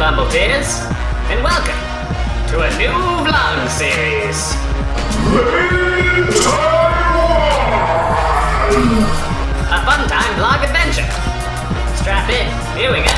Bumblebeers, and welcome to a new vlog series. A fun time vlog adventure. Strap in, here we go.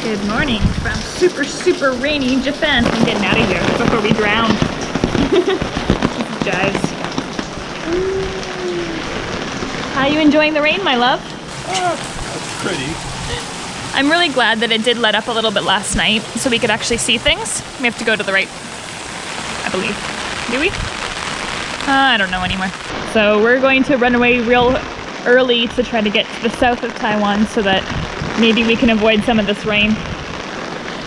Good morning from super rainy Japan. I'm getting out of here before we drown. This is Jives. How are you enjoying the rain, my love? That's pretty. I'm really glad that it did let up a little bit last night so we could actually see things. We have to go to the right, I believe. Do we? I don't know anymore. So we're going to run away real early to try to get to the south of Taiwan so that maybe we can avoid some of this rain.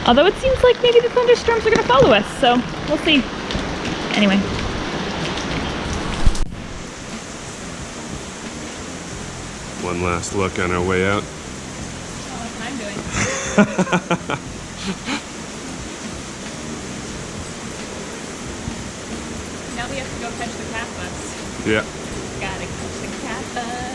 Although it seems like maybe the thunderstorms are going to follow us, so we'll see. Anyway. One last look on our way out. What's I'm doing? Now we have to go catch the cat bus. Yeah. Gotta catch the cat bus.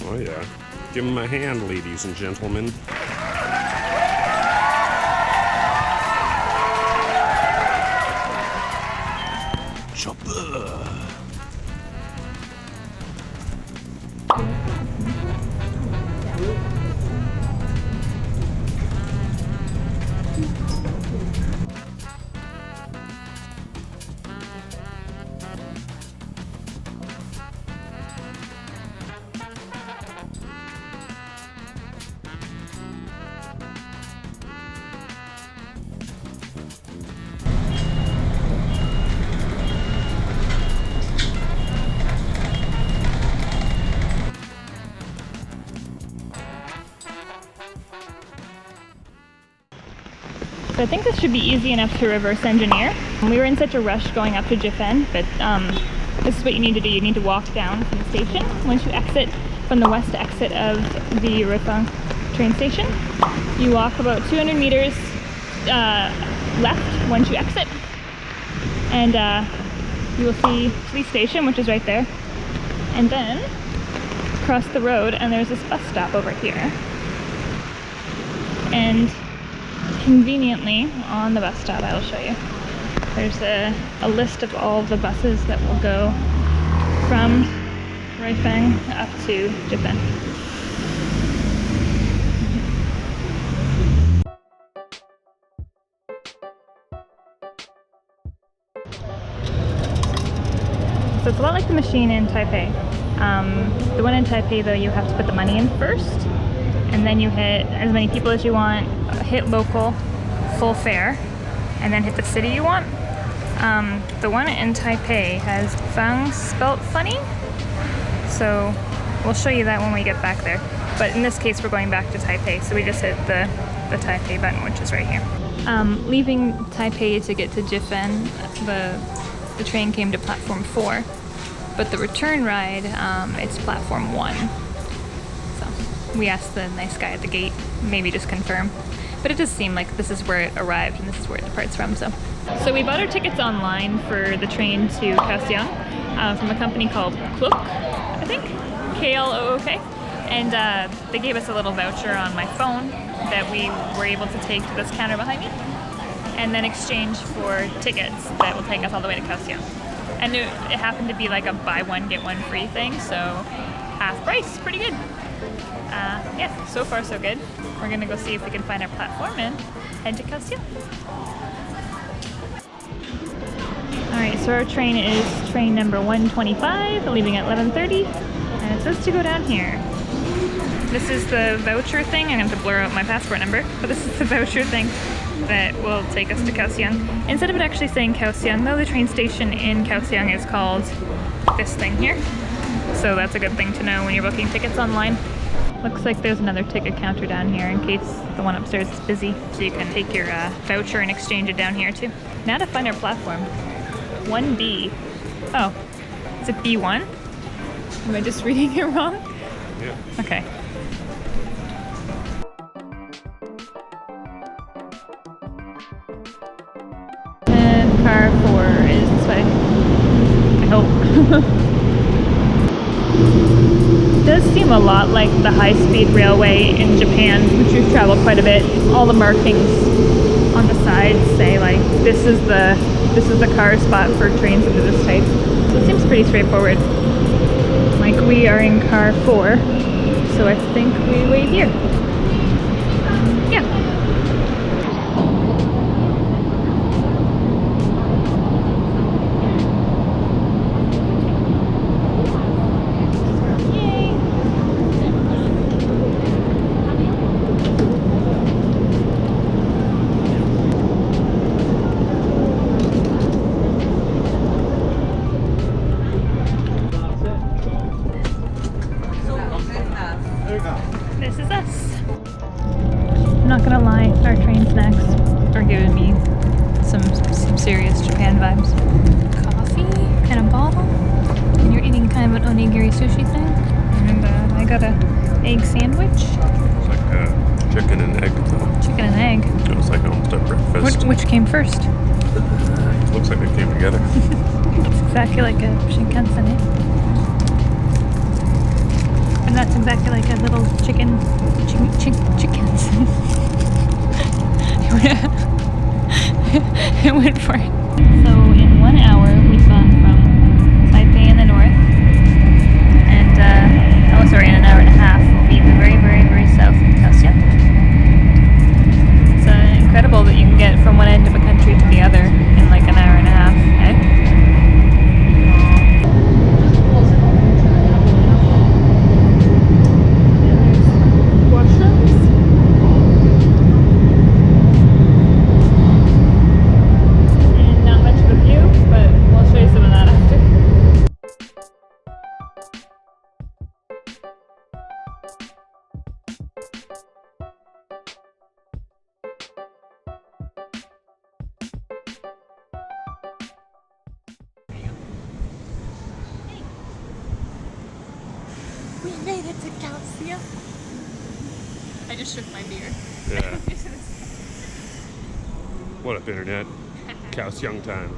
Oh yeah. Give him a hand, ladies and gentlemen. Chopper. So I think this should be easy enough to reverse engineer. We were in such a rush going up to Jifen, but this is what you need to do. You need to walk down from the station. Once you exit from the west exit of the Rifang train station, you walk about 200 meters left once you exit, and you will see police station, which is right there. And then cross the road, and there's this bus stop over here. And conveniently, on the bus stop, I will show you. There's a list of all of the buses that will go from Rifang up to Jifen. So it's a lot like the machine in Taipei. The one in Taipei, though, you have to put the money in first, and then you hit as many people as you want, hit local, full fare, and then hit the city you want. The one in Taipei has Fang spelt funny, so we'll show you that when we get back there. But in this case, we're going back to Taipei, so we just hit the Taipei button, which is right here. Leaving Taipei to get to Jifen, the train came to platform 4, but the return ride, it's platform 1. So we asked the nice guy at the gate, maybe just confirm. But it does seem like this is where it arrived and this is where it departs from. So we bought our tickets online for the train to Kaohsiung from a company called Klook, I think, K-L-O-O-K. And they gave us a little voucher on my phone that we were able to take to this counter behind me, and then exchange for tickets that will take us all the way to Kaohsiung. And it happened to be like a buy one, get one free thing, so half price, pretty good. Yeah, so far so good. We're gonna go see if we can find our platform and head to Kaohsiung. Alright, so our train is train number 125, leaving at 11:30, and it's supposed to go down here. This is the voucher thing. I'm going to have to blur out my passport number, but this is the voucher thing that will take us to Kaohsiung. Instead of it actually saying Kaohsiung, though, the train station in Kaohsiung is called this thing here. So that's a good thing to know when you're booking tickets online. Looks like there's another ticket counter down here in case the one upstairs is busy. So you can take your voucher and exchange it down here too. Now to find our platform. 1B. Oh, is it B1? Am I just reading it wrong? Yeah. Okay. And car 4 is this way. I hope. It does seem a lot like the high-speed railway in Japan, which we've traveled quite a bit. All the markings on the sides say like this is the car spot for trains of this type. So it seems pretty straightforward. Like we are in car 4, so I think we wait here. Yeah. This is us. I'm not gonna lie, our train snacks are giving me some serious Japan vibes. Coffee and a bottle, and you're eating kind of an onigiri sushi thing. And I got a egg sandwich. It's like chicken and egg though. Chicken and egg. It was like almost a breakfast. Which came first? Looks like they came together. It's exactly like a Shinkansen, eh? And that's exactly like a little chickens. It went for it. So in 1 hour we've gone from Taipei in the north, and in an hour and a half we'll be in the very, very, very south of Kaohsiung. It's incredible that you can get from one end of a country to the other in like an hour and a half, eh? We made it to Kaohsiung. I just shook my beer. Yeah. What up, internet? Kaohsiung time.